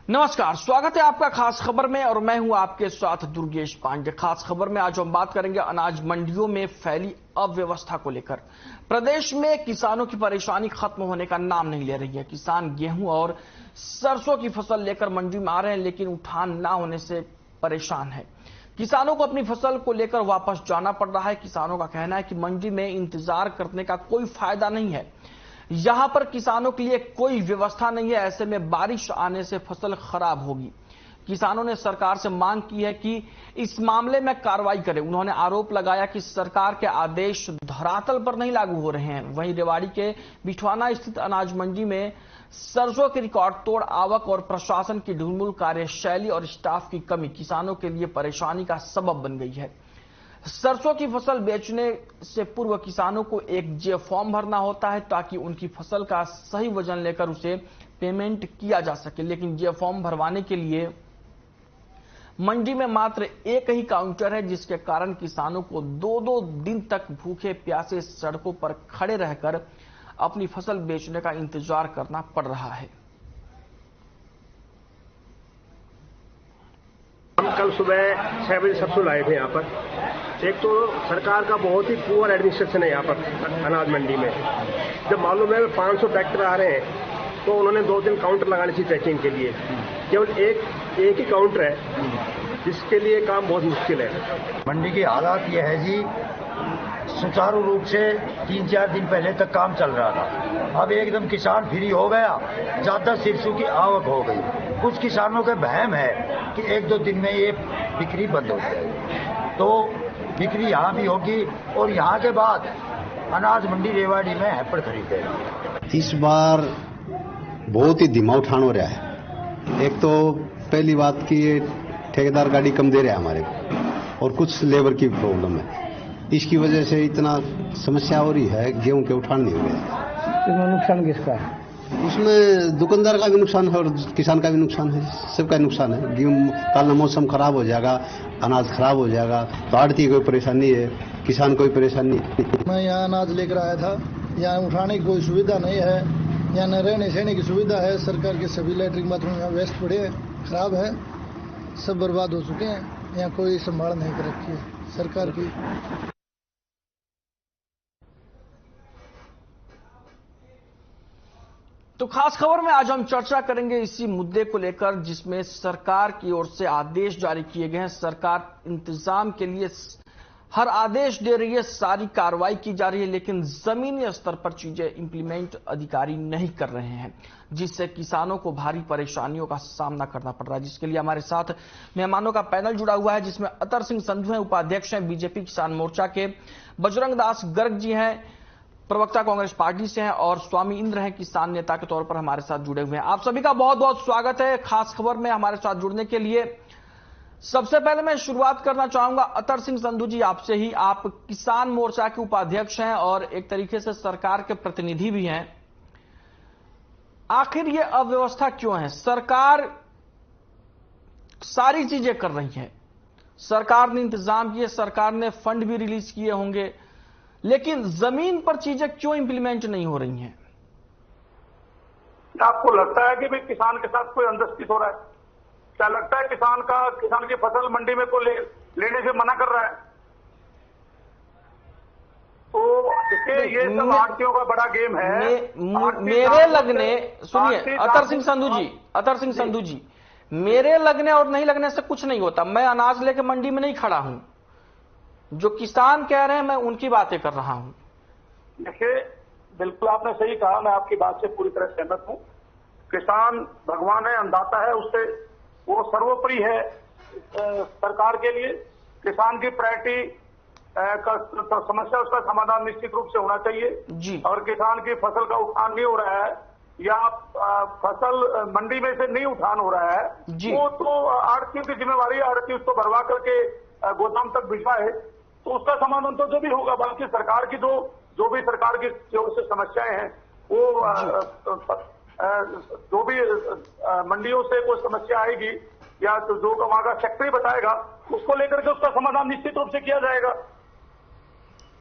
नमस्कार, स्वागत है आपका खास खबर में और मैं हूं आपके साथ दुर्गेश पांडे। खास खबर में आज हम बात करेंगे अनाज मंडियों में फैली अव्यवस्था को लेकर। प्रदेश में किसानों की परेशानी खत्म होने का नाम नहीं ले रही है। किसान गेहूं और सरसों की फसल लेकर मंडी में आ रहे हैं, लेकिन उठान ना होने से परेशान है। किसानों को अपनी फसल को लेकर वापस जाना पड़ रहा है। किसानों का कहना है कि मंडी में इंतजार करने का कोई फायदा नहीं है। यहां पर किसानों के लिए कोई व्यवस्था नहीं है। ऐसे में बारिश आने से फसल खराब होगी। किसानों ने सरकार से मांग की है कि इस मामले में कार्रवाई करे। उन्होंने आरोप लगाया कि सरकार के आदेश धरातल पर नहीं लागू हो रहे हैं। वहीं रेवाड़ी के बिठवाना स्थित अनाज मंडी में सरसों की रिकॉर्ड तोड़ आवक और प्रशासन की ढुलमुल कार्यशैली और स्टाफ की कमी किसानों के लिए परेशानी का सबब बन गई है। सरसों की फसल बेचने से पूर्व किसानों को एक जे फॉर्म भरना होता है ताकि उनकी फसल का सही वजन लेकर उसे पेमेंट किया जा सके, लेकिन जे फॉर्म भरवाने के लिए मंडी में मात्र एक ही काउंटर है, जिसके कारण किसानों को 2-2 दिन तक भूखे प्यासे सड़कों पर खड़े रहकर अपनी फसल बेचने का इंतजार करना पड़ रहा है। हम कल सुबह 6 बजे सरसों लाए थे यहाँ पर। एक तो सरकार का बहुत ही पुअर एडमिनिस्ट्रेशन है यहाँ पर अनाज मंडी में। जब मालूम है 500 ट्रैक्टर आ रहे हैं तो उन्होंने 2-3 काउंटर लगाने चाहिए चेकिंग के लिए। केवल एक ही काउंटर है, जिसके लिए काम बहुत मुश्किल है। मंडी की हालात यह है जी, सुचारू रूप से 3-4 दिन पहले तक काम चल रहा था। अब एकदम किसान फ्री हो गया, ज्यादा सरसों की आवक हो गई। कुछ किसानों के वहम है कि 1-2 दिन में ये बिक्री बंद हो जाएगी, तो बिक्री यहाँ भी होगी और यहाँ के बाद अनाज मंडी रेवाड़ी में हैपर खरीदेगी। इस बार बहुत ही धीमा उठान हो रहा है। एक तो पहली बात कि ये ठेकेदार गाड़ी कम दे रहा है हमारे को, और कुछ लेबर की प्रॉब्लम है। इसकी वजह से इतना समस्या हो रही है, गेहूं के उठान नहीं हो रहे। इसमें नुकसान किसका है? इसमें दुकानदार का भी नुकसान है और किसान का भी नुकसान है, सबका नुकसान है। गेहूं कल मौसम खराब हो जाएगा, अनाज खराब हो जाएगा तो आड़ती कोई परेशानी है, किसान कोई परेशानी नहीं। मैं यहाँ अनाज लेकर आया था, यहाँ उठाने की कोई सुविधा नहीं है, यहाँ न रहने सहने की सुविधा है। सरकार के सभी लैट्रिन बाथरूम यहाँ वेस्ट पड़े हैं, खराब है, सब बर्बाद हो चुके हैं। यहाँ कोई संभाल नहीं कर रखी है सरकार की। तो खास खबर में आज हम चर्चा करेंगे इसी मुद्दे को लेकर, जिसमें सरकार की ओर से आदेश जारी किए गए हैं। सरकार इंतजाम के लिए हर आदेश दे रही है, सारी कार्रवाई की जा रही है, लेकिन जमीनी स्तर पर चीजें इंप्लीमेंट अधिकारी नहीं कर रहे हैं, जिससे किसानों को भारी परेशानियों का सामना करना पड़ रहा है। जिसके लिए हमारे साथ मेहमानों का पैनल जुड़ा हुआ है, जिसमें अतर सिंह संधू हैं, उपाध्यक्ष हैं बीजेपी किसान मोर्चा के, बजरंग दास गर्ग जी हैं, प्रवक्ता कांग्रेस पार्टी से हैं, और स्वामी इंद्र हैं, किसान नेता के तौर पर हमारे साथ जुड़े हुए हैं। आप सभी का बहुत बहुत स्वागत है खास खबर में हमारे साथ जुड़ने के लिए। सबसे पहले मैं शुरुआत करना चाहूंगा अतर सिंह संधू जी आपसे ही। आप किसान मोर्चा के उपाध्यक्ष हैं और एक तरीके से सरकार के प्रतिनिधि भी हैं। आखिर ये अव्यवस्था क्यों है? सरकार सारी चीजें कर रही है, सरकार ने इंतजाम किए, सरकार ने फंड भी रिलीज किए होंगे, लेकिन जमीन पर चीजें क्यों इंप्लीमेंट नहीं हो रही हैं? आपको लगता है कि भाई किसान के साथ कोई अनजस्टिस हो रहा है? क्या लगता है किसान की फसल मंडी में को लेने से मना कर रहा है? तो इसके ये सब आड़तियों का बड़ा गेम है। मेरे लगने, सुनिए अतर सिंह संधू जी, मेरे लगने और नहीं लगने से कुछ नहीं होता। मैं अनाज लेके मंडी में नहीं खड़ा हूं, जो किसान कह रहे हैं मैं उनकी बातें कर रहा हूं। देखिए, बिल्कुल आपने सही कहा, मैं आपकी बात से पूरी तरह सहमत हूं। किसान भगवान है, अन्नदाता है, उससे वो सर्वोपरि है सरकार के लिए। किसान की प्रायोरिटी का समस्या, उसका समाधान निश्चित रूप से होना चाहिए जी। और किसान की फसल का उठान नहीं हो रहा है या फसल मंडी में से नहीं उठान हो रहा है, वो तो आड़तियों की जिम्मेवारी है। आड़ती उसको भरवा करके गोदाम तक भिजवाए तो उसका समाधान तो जो भी होगा। बाकी सरकार की जो भी सरकार की जो से समस्याएं हैं, वो जो भी मंडियों से कोई समस्या आएगी या तो जो वहां का सेक्रेटरी बताएगा, उसको लेकर के उसका समाधान निश्चित रूप से किया जाएगा।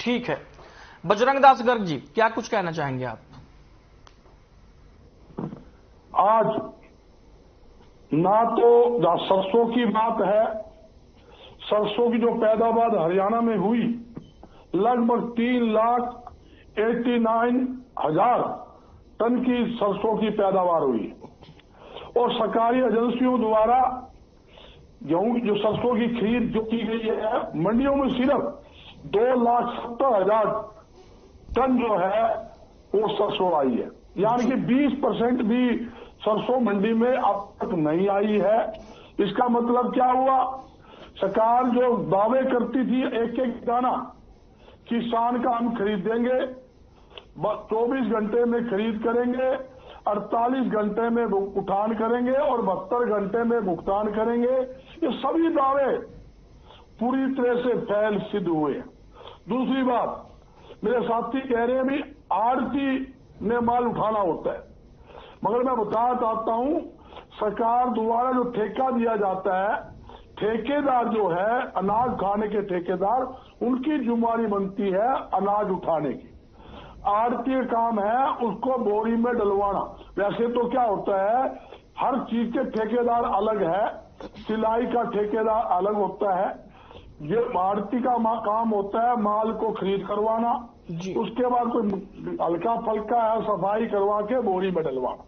ठीक है, बजरंग दास गर्ग जी क्या कुछ कहना चाहेंगे आप? आज ना तो जहां सरसों की बात है, सरसों की जो पैदावार हरियाणा में हुई लगभग 3,89,000 टन की सरसों की पैदावार हुई और सरकारी एजेंसियों द्वारा गेहूं जो सरसों की खरीद जो की गई है मंडियों में सिर्फ 2,70,000 टन जो है वो सरसों आई है, यानी कि 20% भी सरसों मंडी में अब तक नहीं आई है। इसका मतलब क्या हुआ, सरकार जो दावे करती थी एक एक दाना किसान का हम खरीदेंगे, 24 घंटे में खरीद करेंगे, 48 घंटे में उठान करेंगे और 72 घंटे में भुगतान करेंगे, ये सभी दावे पूरी तरह से फेल सिद्ध हुए। दूसरी बात, मेरे साथी कह रहे हैं भी आड़ती ने माल उठाना होता है, मगर मैं बताना चाहता हूं सरकार द्वारा जो ठेका दिया जाता है, ठेकेदार जो है अनाज उठाने के ठेकेदार, उनकी जिम्मेदारी बनती है अनाज उठाने की। आड़ती काम है उसको बोरी में डलवाना। वैसे तो क्या होता है, हर चीज के ठेकेदार अलग है, सिलाई का ठेकेदार अलग होता है, ये आड़ती का काम होता है माल को खरीद करवाना, उसके बाद कोई हल्का फल्का है सफाई करवा के बोरी में डलवाना,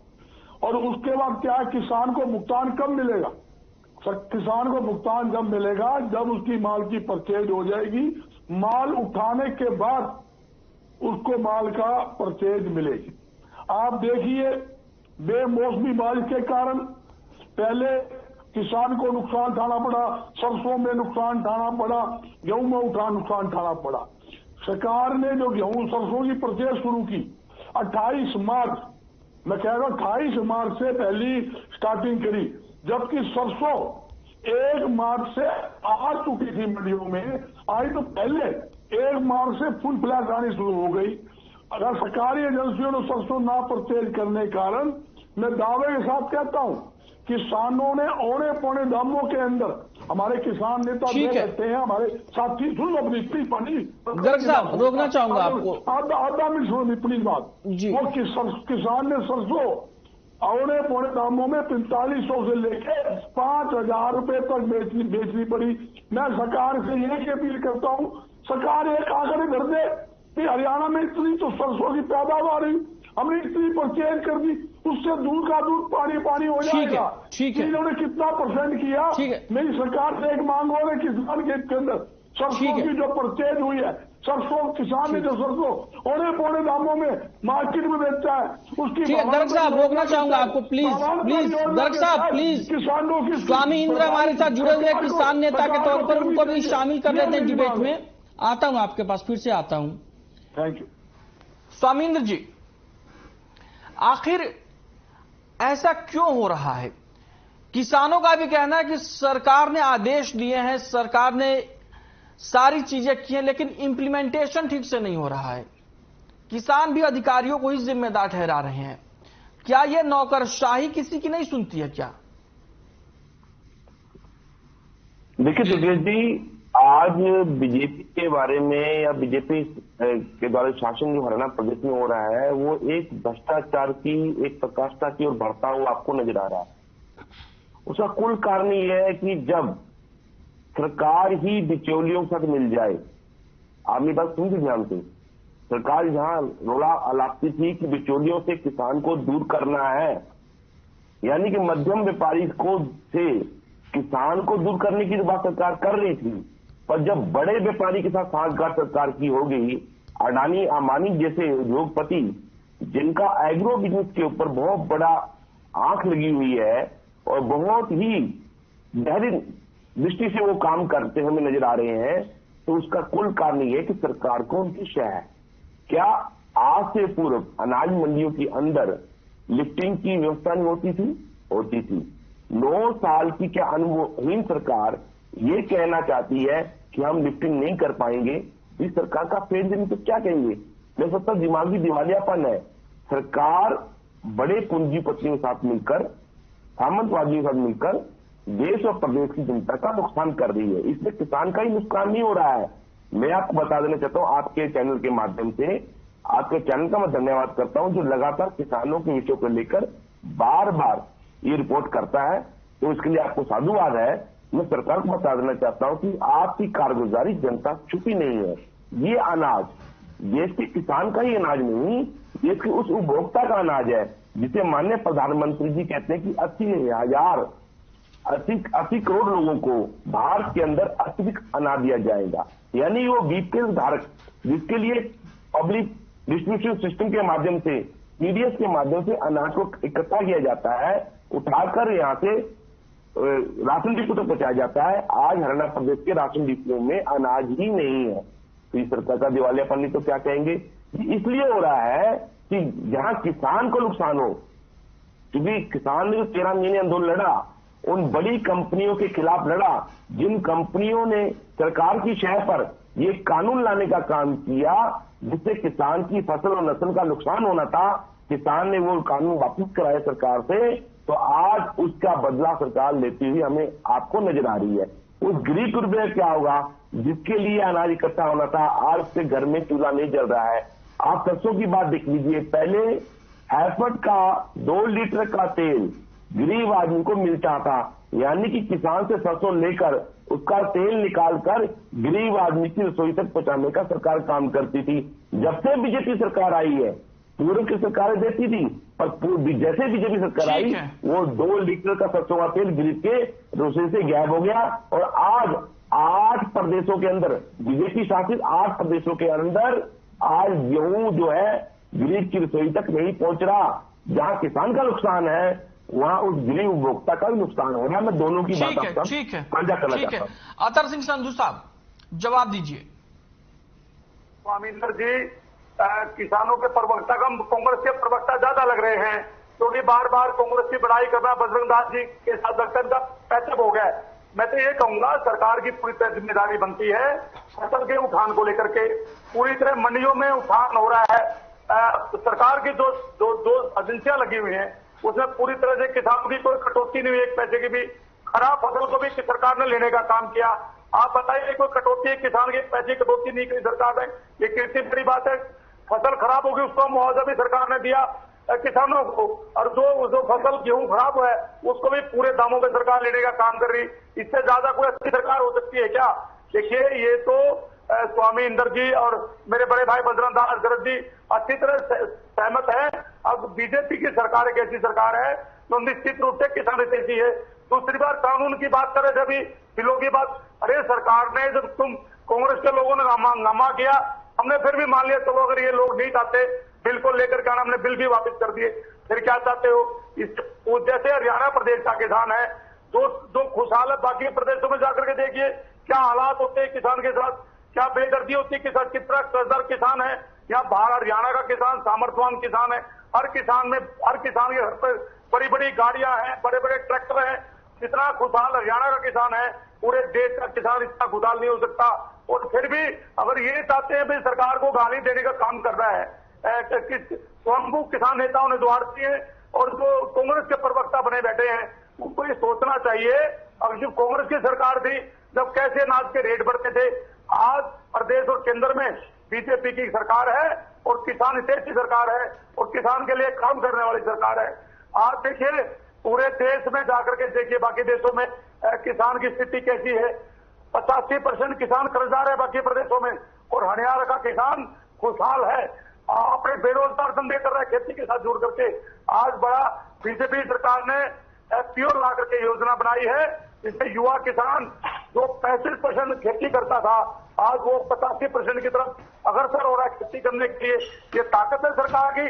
और उसके बाद क्या है, किसान को भुगतान कब मिलेगा, किसान को भुगतान जब मिलेगा जब उसकी माल की परचेज हो जाएगी, माल उठाने के बाद उसको माल का परचेज मिलेगी। आप देखिए बेमौसमी बारिश के कारण पहले किसान को नुकसान उठाना पड़ा, सरसों में नुकसान उठाना पड़ा, गेहूं में नुकसान उठाना पड़ा। सरकार ने जो गेहूं सरसों की परचेज शुरू की 28 मार्च, मैं कह रहा हूं 28 मार्च से पहली स्टार्टिंग करी, जबकि सरसों 1 मार्च से आ चुकी थी मंडियों में, आई तो पहले 1 मार्च से फुल फ्लैश आनी शुरू हो गई। अगर सरकारी एजेंसियों ने सरसों ना परचेज करने के कारण, मैं दावे के साथ कहता हूं किसानों ने औने पौने दामों के अंदर, हमारे किसान नेता दो कहते हैं, हमारे साथी सुन लो अपनी पानी गर्ग साहब रोकना चाहूंगा आपको, आधा मिनट सुनो प्लीज बात। वो किसान ने सरसों औने पौने दामों में 4500 से लेके 5,000 रुपए तक बेचनी पड़ी। मैं सरकार से यही अपील करता हूं, सरकार एक आंकड़े भर दे कि हरियाणा में इतनी तो सरसों की पैदावार हुई, हमने इतनी परचेज कर दी, उससे दूध का दूध पानी पानी हो जाएगा। ठीक है, इन्होंने कितना परसेंट किया, मेरी सरकार से एक मांग हो रही किसान के अंदर सरसों की जो परचेज हुई है, सरसों किसान ने जो सरसों औने पौने दामों में मार्केट में बेचा है उसकी। गर्ग साहब रोकना चाहूंगा आपको, प्लीज प्लीज गर्ग साहब प्लीज। किसानों की स्वामी इंद्र हमारे साथ जुड़े हुए किसान नेता के तौर पर, उनको भी शामिल कर लेते हैं डिबेट में। आता हूं आपके पास, फिर से आता हूं। थैंक यू स्वामी इंद्र जी, आखिर ऐसा क्यों हो रहा है? किसानों का भी कहना है कि सरकार ने आदेश दिए हैं, सरकार ने सारी चीजें की हैं, लेकिन इंप्लीमेंटेशन ठीक से नहीं हो रहा है। किसान भी अधिकारियों को ही जिम्मेदार ठहरा रहे हैं। क्या यह नौकरशाही किसी की नहीं सुनती है क्या? देखिए दुर्गेश जी, आज बीजेपी के बारे में या बीजेपी के द्वारा शासन जो हरियाणा प्रदेश में हो रहा है, वो एक भ्रष्टाचार की, एक प्रकाष्ठा की ओर बढ़ता हुआ आपको नजर आ रहा है। उसका कुल कारण यह है कि जब सरकार ही बिचौलियों के साथ मिल जाए, आप मेरी बात सुन ध्यान से, सरकार जहां रोड़ा अलापती थी कि बिचौलियों से किसान को दूर करना है, यानी कि मध्यम व्यापारी को से किसान को दूर करने की बात सरकार कर रही थी, पर जब बड़े व्यापारी के साथ सांठगांठ सरकार की हो गई, अडानी अंबानी जैसे उद्योगपति जिनका एग्रो बिजनेस के ऊपर बहुत बड़ा आंख लगी हुई है और बहुत ही गहरी दृष्टि से वो काम करते हमें नजर आ रहे हैं, तो उसका कुल कारण ये है कि सरकार को उनकी शय है। क्या आज से पूर्व अनाज मंडियों के अंदर लिफ्टिंग की व्यवस्था नहीं होती थी? होती थी। 9 साल की क्या अनुभवहीन सरकार ये कहना चाहती है कि हम लिफ्टिंग नहीं कर पाएंगे? इस सरकार का फेल देने तो क्या कहेंगे? मैं सबका दिमागी दिवालियापन है। सरकार बड़े पूंजीपतियों के साथ मिलकर, सामंतवादियों के साथ मिलकर देश और प्रदेश की जनता का नुकसान कर रही है। इसमें किसान का ही नुकसान नहीं हो रहा है। मैं आपको बता देना चाहता हूं, आपके चैनल के माध्यम से, आपके चैनल का मैं धन्यवाद करता हूं जो लगातार किसानों के विषयों को लेकर बार बार ये रिपोर्ट करता है। तो इसके लिए आपको साधुवाद है। मैं सरकार को बता देना चाहता हूं कि आपकी कारगुजारी जनता छुपी नहीं है। ये अनाज देश के किसान का ही अनाज नहीं, देश के उस उपभोक्ता का अनाज है जिसे माननीय प्रधानमंत्री जी कहते हैं कि 80 करोड़ लोगों को भारत के अंदर अतिरिक्त अनाज दिया जाएगा। यानी वो बीपीएल धारक जिसके लिए पब्लिक डिस्ट्रीब्यूशन सिस्टम के माध्यम से, पीडीएस के माध्यम से अनाज को इकट्ठा किया जाता है, उठाकर यहां से राशन डिपो तक पहुंचाया जाता है। आज हरियाणा प्रदेश के राशन डिपो में अनाज ही नहीं है। तो इस सरकार का दिवालियापन नहीं तो क्या कहेंगे। इसलिए हो रहा है कि जहां किसान को नुकसान हो, क्योंकि किसान ने जो 13 महीने आंदोलन लड़ा, उन बड़ी कंपनियों के खिलाफ लड़ा जिन कंपनियों ने सरकार की शह पर ये कानून लाने का काम किया जिससे किसान की फसल और नस्ल का नुकसान होना था, किसान ने वो कानून वापस कराए सरकार से, तो आज उसका बदला सरकार लेती हुई हमें आपको नजर आ रही है। उस गरीब रुपये क्या होगा जिसके लिए अनाज इकट्ठा होना था, आज उसके घर में चूल्हा नहीं जल रहा है। आप सरसों की बात देख लीजिए, पहले हैफर्ड का 2 लीटर का तेल गरीब आदमी को मिलता था, यानी कि किसान से सरसों लेकर उसका तेल निकालकर गरीब आदमी की रसोई तक पहुंचाने का सरकार काम करती थी। जब से बीजेपी सरकार आई है, पूर्व की सरकारें देती थी, पर जैसे बीजेपी सरकार आई वो 2 लीटर का सरसों का तेल गरीब के रसोई से गायब हो गया। और आज 8 प्रदेशों के अंदर, बीजेपी शासित 8 प्रदेशों के अंदर आज गेहूं जो है गरीब की रसोई तक नहीं पहुंच रहा। जहां किसान का नुकसान है वहां उस गरीब उपभोक्ता का भी नुकसान हो रहा है। मैं दोनों की बात आपका साझा करना चाहता हूं। अतर सिंह संधू साहब, जवाब दीजिए। स्वामींदर जी, किसानों के प्रवक्ता कम, कांग्रेस के प्रवक्ता ज्यादा लग रहे हैं, क्योंकि बार बार कांग्रेस की बड़ाई करना बजरंग दास जी के साथ का पैचअप हो गया। मैं तो ये कहूंगा सरकार की पूरी तरह जिम्मेदारी बनती है फसल के उठान को लेकर के। पूरी तरह मंडियों में उठान हो रहा है। सरकार की दो एजेंसियां लगी हुई हैं, उसमें पूरी तरह से किसानों की कोई कटौती नहीं हुई, एक पैसे की भी। खराब फसल को भी सरकार ने लेने का काम किया। आप बताइए, कोई कटौती, किसान के पैसे की कटौती नहीं करी सरकार ने, ये कितनी बड़ी बात है। फसल खराब होगी उसको मुआवजा भी सरकार ने दिया किसानों को, और जो फसल गेहूं खराब है उसको भी पूरे दामों पे सरकार लेने का काम कर रही। इससे ज्यादा कोई अच्छी सरकार हो सकती है क्या? देखिए, ये तो स्वामी इंदर जी और मेरे बड़े भाई बजरंग दास गरज जी अच्छी तरह सहमत है। अब बीजेपी की सरकार एक ऐसी सरकार है जो निश्चित रूप से किसान हितैषी है। दूसरी बार कानून की बात करें, जब बिलों की बात, अरे सरकार ने, जब तुम कांग्रेस के लोगों ने हंगामा किया, हमने फिर भी मान लिया चलो अगर ये लोग नहीं चाहते बिल को लेकर के, हमने बिल भी वापस कर दिए। फिर क्या चाहते हो? जैसे हरियाणा प्रदेश का किसान है जो खुशहाल है, बाकी प्रदेशों में जाकर के देखिए क्या हालात होते हैं किसान के साथ, क्या बेदर्दी होती है किसान, कितना कर्जदार किसान है। यहाँ बाहर हरियाणा का किसान सामर्थ्यवान किसान है, हर किसान के घर पर बड़ी बड़ी गाड़ियां हैं, बड़े बड़े ट्रैक्टर हैं। जितना खुशहाल हरियाणा का किसान है, पूरे देश का किसान इतना खुशहाल नहीं हो सकता। और फिर भी अगर ये चाहते हैं भाई सरकार को गाली देने का काम कर रहा है, स्वयंभू किसान नेताओं ने द्वारती है और जो कांग्रेस के प्रवक्ता बने बैठे हैं, उनको ये सोचना चाहिए। अब जो कांग्रेस की सरकार थी, जब कैसे अनाज के रेट बढ़ते थे, आज प्रदेश और केंद्र में बीजेपी की सरकार है और किसान हितैषी सरकार है और किसान के लिए काम करने वाली सरकार है। आज देखिए पूरे देश में जाकर के देखिए, बाकी देशों में किसान की स्थिति कैसी है। 85% किसान कर्जदार है बाकी प्रदेशों में, और हरियाणा का किसान खुशहाल है, अपने बेरोजगार धंधे कर रहा है खेती के साथ जुड़ करके। आज बड़ा बीजेपी सरकार ने प्योर ला करके योजना बनाई है, जिससे युवा किसान जो 35% खेती करता था, आज वो 85% की तरफ अग्रसर हो रहा है खेती करने के लिए। ये ताकत है सरकार की,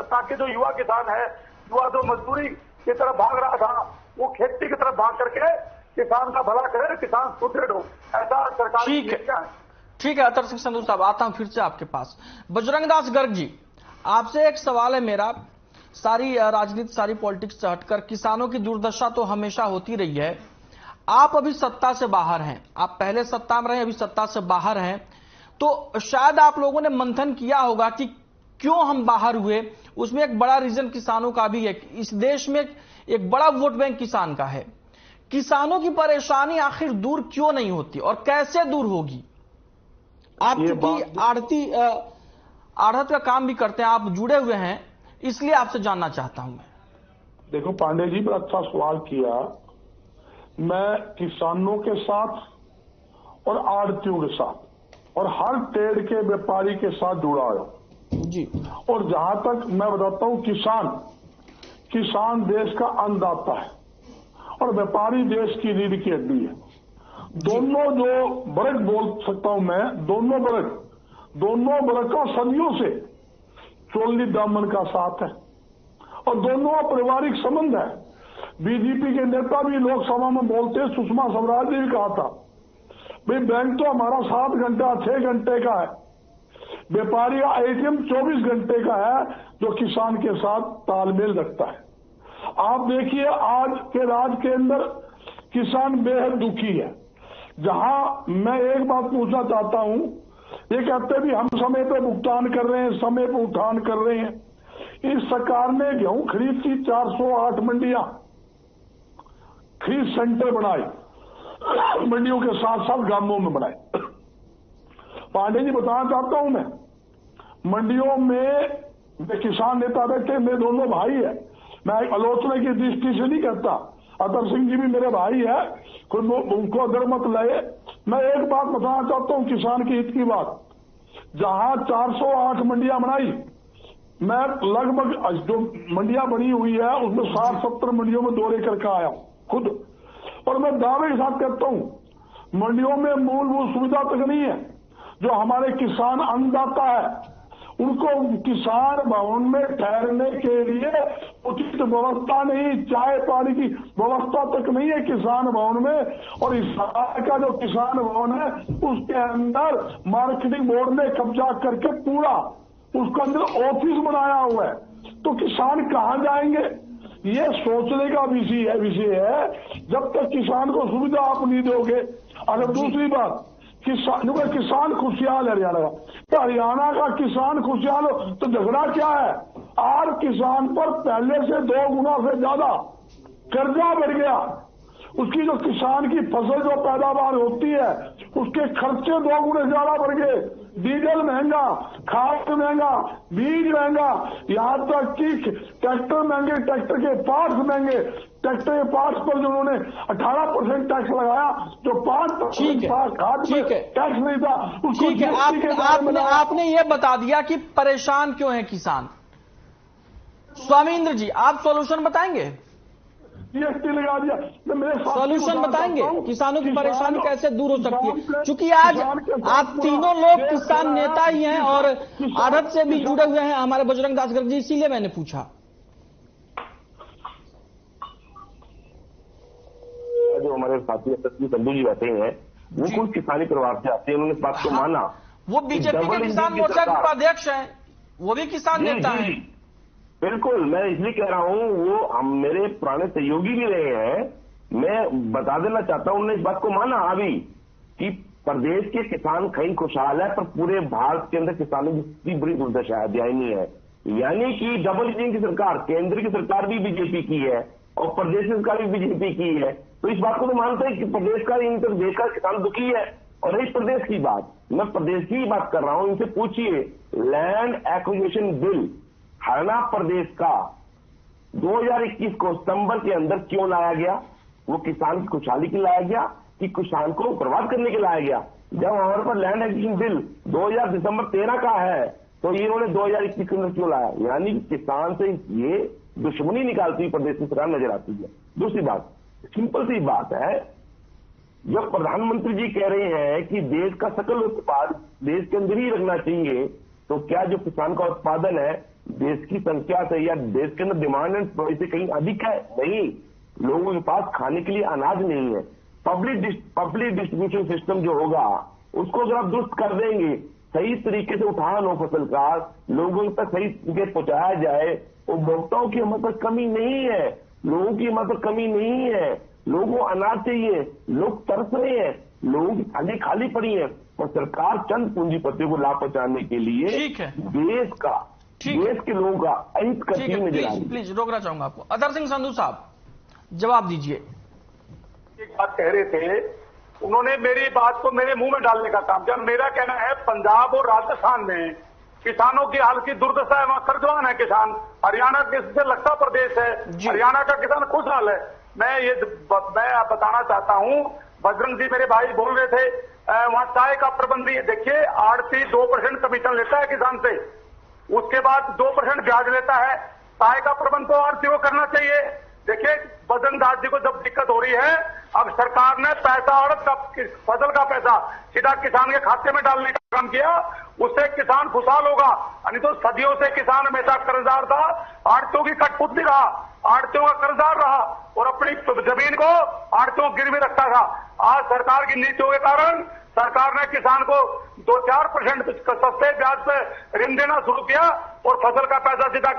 ताकि जो युवा किसान है, युवा जो मजदूरी की तरफ भाग रहा था, वो खेती की तरफ भाग करके किसान का भला करे, किसान सुदृढ़ हो, ऐसा सरकार की नीतियां है। ठीक है अतर सिंह संधू साहब, आता हूं फिर से आपके पास। बजरंग दास गर्ग जी, आपसे एक सवाल है मेरा। सारी राजनीति, सारी पॉलिटिक्स से हटकर किसानों की दुर्दशा तो हमेशा होती रही है। आप अभी सत्ता से बाहर हैं, आप पहले सत्ता में रहे, अभी सत्ता से बाहर हैं, तो शायद आप लोगों ने मंथन किया होगा कि क्यों हम बाहर हुए। उसमें एक बड़ा रीजन किसानों का भी है। इस देश में एक बड़ा वोट बैंक किसान का है। किसानों की परेशानी आखिर दूर क्यों नहीं होती और कैसे दूर होगी? आप चूंकि आढ़त का काम भी करते हैं, आप जुड़े हुए हैं, इसलिए आपसे जानना चाहता हूं मैं। देखो पांडे जी, बड़ा अच्छा सवाल किया। मैं किसानों के साथ और आड़तियों के साथ और हर ट्रेड के व्यापारी के साथ जुड़ा हूं जी। और जहां तक मैं बताता हूं, किसान देश का अन्नदाता है और व्यापारी देश की रीढ़ की हड्डी है। दोनों जो वर्ग बोल सकता हूं मैं, दोनों वर्ग का सदियों से चोली दामन का साथ है और दोनों पारिवारिक संबंध है। बीजेपी के नेता भी लोकसभा में बोलते, सुषमा स्वराज ने भी कहा था, भाई बैंक तो हमारा 7 घंटा 6 घंटे का है, व्यापारी का एटीएम 24 घंटे का है, जो किसान के साथ तालमेल रखता है। आप देखिए आज के राज्य के अंदर किसान बेहद दुखी है। जहां मैं एक बात पूछना चाहता हूं, ये कहते भी हम समय पे भुगतान कर रहे हैं, समय पे उठान कर रहे हैं। इस सरकार ने गेहूं खरीद की 408 मंडियां, खरीद सेंटर बनाए, मंडियों के साथ साथ गांवों में बनाए। पांडे जी बताना चाहता हूं मैं, मंडियों में किसान नेता बैठे, मेरे दोनों भाई है, मैं आलोचना की दृष्टि से नहीं कहता, अतर सिंह जी भी मेरे भाई है, उनको अगर मत लाए। मैं एक बात बताना चाहता हूं किसान के हित की बात, जहां 408 मंडियां बनाई, मैं लगभग जो मंडियां बनी हुई है उसमें 60-70 मंडियों में दौरे करके आया हूं खुद, और मैं दावे के साथ कहता हूं मंडियों में मूलभूत सुविधा तक नहीं है। जो हमारे किसान अन्नदाता है उनको किसान भवन में ठहरने के लिए उचित व्यवस्था नहीं, चाय पानी की व्यवस्था तक नहीं है किसान भवन में। और इस का जो किसान भवन है उसके अंदर मार्केटिंग बोर्ड ने कब्जा करके पूरा उसके अंदर ऑफिस बनाया हुआ है, तो किसान कहां जाएंगे? ये सोचने का विषय है। जब तक किसान को सुविधा आप नहीं दोगे। अगर दूसरी बात, किसान खुशहाल है हरियाणा का, तो हरियाणा का किसान खुशहाल हो तो झगड़ा क्या है? आज किसान पर पहले से 2 गुना से ज्यादा कर्जा बढ़ गया। उसकी जो किसान की फसल जो पैदावार होती है उसके खर्चे 2 गुने ज्यादा बढ़ गए। डीजल महंगा, खाद महंगा, बीज महंगा, यहां तक कि ट्रैक्टर महंगे, ट्रैक्टर के पार्ट्स महंगे। ट्रैक्टर के पार्ट्स पर जो उन्होंने 18% टैक्स लगाया, जो 5% खाद में टैक्स नहीं था उसको। ठीक है, आपने ये बता दिया कि परेशान क्यों है किसान। स्वामींद्र जी, आप सॉल्यूशन बताएंगे? जीएसटी लगा दिया, मेरे सॉल्यूशन बताएंगे किसानों की परेशानी कैसे दूर हो सकती है? क्योंकि आज आप तीनों लोग किसान नेता ही हैं और आड़त से भी जुड़े हुए हैं हमारे बजरंग दास गर्ग जी, इसीलिए मैंने पूछा। जो हमारे साथी संधू जी बैठे हैं वो कुछ किसानी परिवार से आते हैं, उन्होंने इस बात को माना। वो बीजेपी के किसान मोर्चा के उपाध्यक्ष हैं, वो भी किसान नेता हैं। बिल्कुल, मैं इसलिए कह रहा हूं, वो हम मेरे पुराने सहयोगी भी रहे हैं। मैं बता देना चाहता हूं, उन्होंने इस बात को माना अभी कि प्रदेश के किसान कहीं खुशहाल है, पर पूरे भारत के अंदर किसानों की बड़ी दुर्दशा है, दयनीय है। यानी कि डबल इंजन की सरकार, केंद्र की सरकार भी बीजेपी की है और प्रदेश की सरकार भी बीजेपी की है, तो इस बात को तो मानते हैं कि प्रदेश का देश का किसान दुखी है। और इस प्रदेश की बात, मैं प्रदेश की बात कर रहा हूं, इनसे पूछिए लैंड एक्विजिशन बिल हरियाणा प्रदेश का 2021 को सितंबर के अंदर क्यों लाया गया? वो किसान की खुशहाली के लाया गया कि किसान को बर्बाद करने के लाया गया? जब हमारे पास लैंड एक्विजिशन बिल 2000 दिसंबर 13 का है, तो ये उन्होंने 2021 के अंदर क्यों लाया? यानी किसान से ये दुश्मनी निकालती हुई प्रदेश की सरकार नजर आती है। दूसरी बात, सिंपल सी बात है, जब प्रधानमंत्री जी कह रहे हैं कि देश का सकल उत्पाद देश के अंदर ही रखना चाहिए, तो क्या जो किसान का उत्पादन है देश की संख्या से या देश के अंदर डिमांड एंड सप्लाई से कहीं अधिक है? नहीं, लोगों के पास खाने के लिए अनाज नहीं है। पब्लिक डिस्ट्रीब्यूशन सिस्टम जो होगा उसको अगर आप दुरुस्त कर देंगे, सही तरीके से उठान हो फसल का, लोगों तक सही तरीके पहुंचाया जाए, उपभोक्ताओं की हमारे पास कमी नहीं है, लोगों की हमारे पास कमी नहीं है, लोगों को अनाज चाहिए, लोग तरस रहे हैं, लोगों की थाली खाली पड़ी है, और सरकार चंद पूंजीपतियों को लाभ पहुंचाने के लिए देश के लोगों का अहित करती नजर आ रही है। प्लीज रोकना चाहूंगा आपको। अतर सिंह संधू साहब, जवाब दीजिए। एक बात कह रहे थे, उन्होंने मेरी बात को मेरे मुंह में डालने का काम किया। मेरा कहना है पंजाब और राजस्थान में किसानों की हाल की दुर्दशा है, वहां कर्जवान है किसान। हरियाणा किससे लगता प्रदेश है, हरियाणा का किसान खुशहाल है। मैं बताना चाहता हूं, बजरंग जी मेरे भाई बोल रहे थे, वहां चाय का प्रबंध देखिए, आड़ती 2% कमीशन लेता है किसान से, उसके बाद 2% ब्याज लेता है। चाय का प्रबंध तो आड़ती को करना चाहिए। देखिए बजरंग दास जी को जब दिक्कत हो रही है, अब सरकार ने पैसा आड़त का, फसल का पैसा सीधा किसान के खाते में डालने का काम किया, उससे किसान खुशहाल होगा। नहीं तो सदियों से किसान हमेशा कर्जदार था, आड़तियों की कठपुतली रहा, आड़तियों का कर्जदार रहा और अपनी जमीन को आड़तियों गिरवी रखता था। आज सरकार की नीतियों के कारण सरकार ने किसान को 2-4% सस्ते ब्याज पे ऋण देना शुरू किया और फसल का पैसा सीधा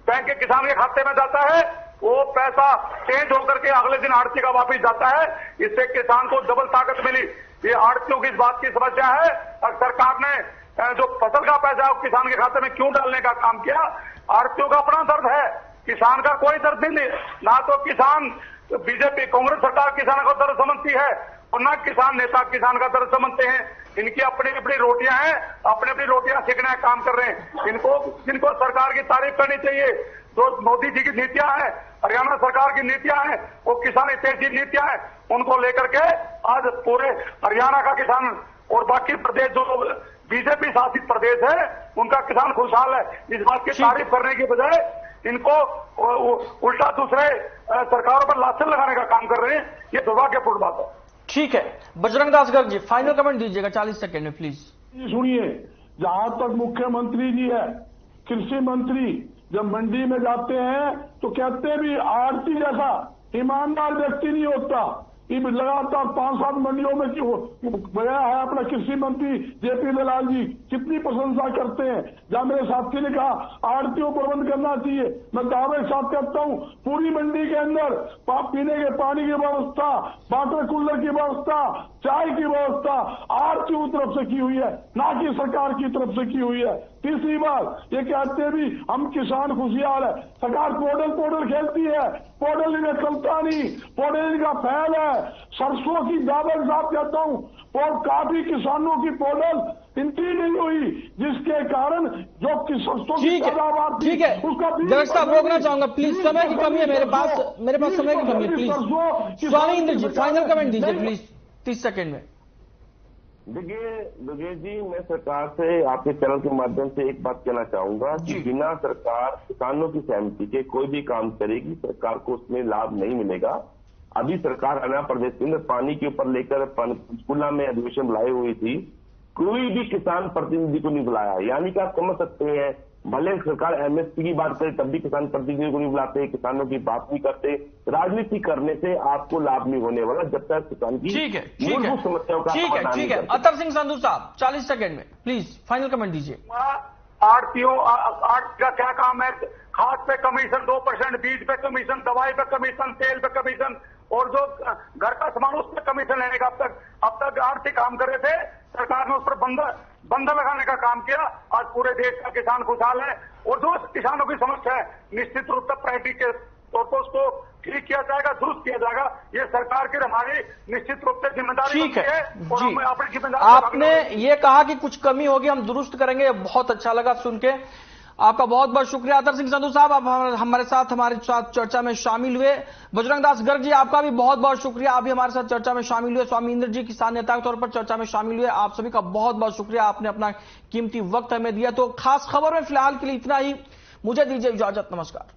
बैंक के किसान के खाते में जाता है। वो पैसा चेंज होकर के अगले दिन आड़ती का वापिस जाता है। इससे किसान को डबल ताकत मिली। ये आड़तियों की इस बात की समस्या है। और सरकार ने जो फसल का पैसा किसान के खाते में क्यों डालने का काम किया, आड़तियों का अपना दर्द है, किसान का कोई दर्द नहीं। ना तो किसान बीजेपी कांग्रेस सरकार किसान का दर्द समझती है और ना किसान नेता किसान का दर्द समझते हैं। इनकी अपनी अपनी रोटियां हैं, अपनी अपनी रोटियां सेकने का काम कर रहे हैं। इनको सरकार की तारीफ करनी चाहिए। जो मोदी जी की नीतियां हैं, हरियाणा सरकार की नीतियां हैं, वो किसान हितैषी नीतियां हैं, उनको लेकर के आज पूरे हरियाणा का किसान और बाकी प्रदेश जो बीजेपी शासित प्रदेश है उनका किसान खुशहाल है। इस बात की तारीफ करने के बजाय इनको उल्टा दूसरे सरकारों पर लाछन लगाने का काम कर रहे हैं। ये दुर्भाग्यपूर्ण बात है। ठीक है, बजरंग दास गर्ग जी फाइनल कमेंट दीजिएगा 40 सेकंड में प्लीज। सुनिए, जहां तक मुख्यमंत्री जी है, कृषि मंत्री जब मंडी में जाते हैं तो कहते भी आड़ती जैसा ईमानदार व्यक्ति नहीं होता। ये लगातार 5-7 मंडियों में गया है अपना कृषि मंत्री जेपी दलाल जी, कितनी प्रशंसा करते हैं। जहां मेरे साथी ने कहा आड़तियों प्रबंध करना चाहिए, मैं दावे के साथ कहता हूं पूरी मंडी के अंदर पीने के पानी की व्यवस्था, वाटर कूलर की व्यवस्था, चाय की व्यवस्था आड़तियों की तरफ से की हुई है, ना कि सरकार की तरफ से की हुई है। तीसरी बात ये कहते भी हम किसान खुशहाल है, सरकार पोर्टल खेलती है, पोर्टल इन्हें चलता नहीं, पोर्टल इनका फैल है। सरसों की दावे के साथ कहता हूं और काफी किसानों की पोर्टल इंट्री नहीं हुई, जिसके कारण जो सरसों की पैदावार ठीक है, गर्ग साहब रोकना चाहूंगा प्लीज, समय की कमी है मेरे पास समय की कमी है please. Swami Indra ji final comment दीजिए प्लीज 30 सेकंड में। देखिए दुर्गेश जी, मैं सरकार से आपके चैनल के माध्यम से एक बात कहना चाहूंगा कि बिना सरकार किसानों की सहमति के कोई भी काम करेगी सरकार को उसमें लाभ नहीं मिलेगा। अभी सरकार हरियाणा प्रदेश के अंदर पानी के ऊपर लेकर पंचकुला में अधिवेशन बुलाई हुई थी, कोई भी किसान प्रतिनिधि को नहीं बुलाया। यानी कि आप समझ सकते हैं, भले सरकार एमएसपी की बात करे तब भी किसान प्रतिनिधि को नहीं बुलाते, किसानों की बात नहीं करते। राजनीति करने से आपको लाभ नहीं होने वाला जब तक किसान की मूलभूत समस्याओं का समाधान नहीं करते। अतर सिंह संधू साहब 40 सेकंड में प्लीज फाइनल कमेंट दीजिए। आड़तियों का क्या काम है? खाद पे कमीशन 2%, बीज पे कमीशन, दवाई पे कमीशन, तेल पे कमीशन और जो घर का सामान उस पर कमीशन लेने का अब तक आड़ती काम कर रहे थे। सरकार ने उस पर बंधन लगाने का काम किया। आज पूरे देश का किसान खुशहाल है और जो किसानों की समस्या है निश्चित रूप से प्रायोरिटी के तौर पर उसको ठीक किया जाएगा, दुरुस्त किया जाएगा। ये सरकार की हमारी निश्चित रूप से जिम्मेदारी है और हम अपनी जिम्मेदारी। आपने ये कहा कि कुछ कमी होगी हम दुरुस्त करेंगे, बहुत अच्छा लगा सुन के, आपका बहुत बहुत शुक्रिया। अतर सिंह संधू साहब आप हमारे साथ चर्चा में शामिल हुए। बजरंग दास गर्ग जी आपका भी बहुत बहुत शुक्रिया, आप भी हमारे साथ चर्चा में शामिल हुए। स्वामी इंद्र जी किसान नेता के तौर पर चर्चा में शामिल हुए, आप सभी का बहुत बहुत शुक्रिया, आपने अपना कीमती वक्त हमें दिया। तो खास खबर में फिलहाल के लिए इतना ही, मुझे दीजिए इजाजत, नमस्कार।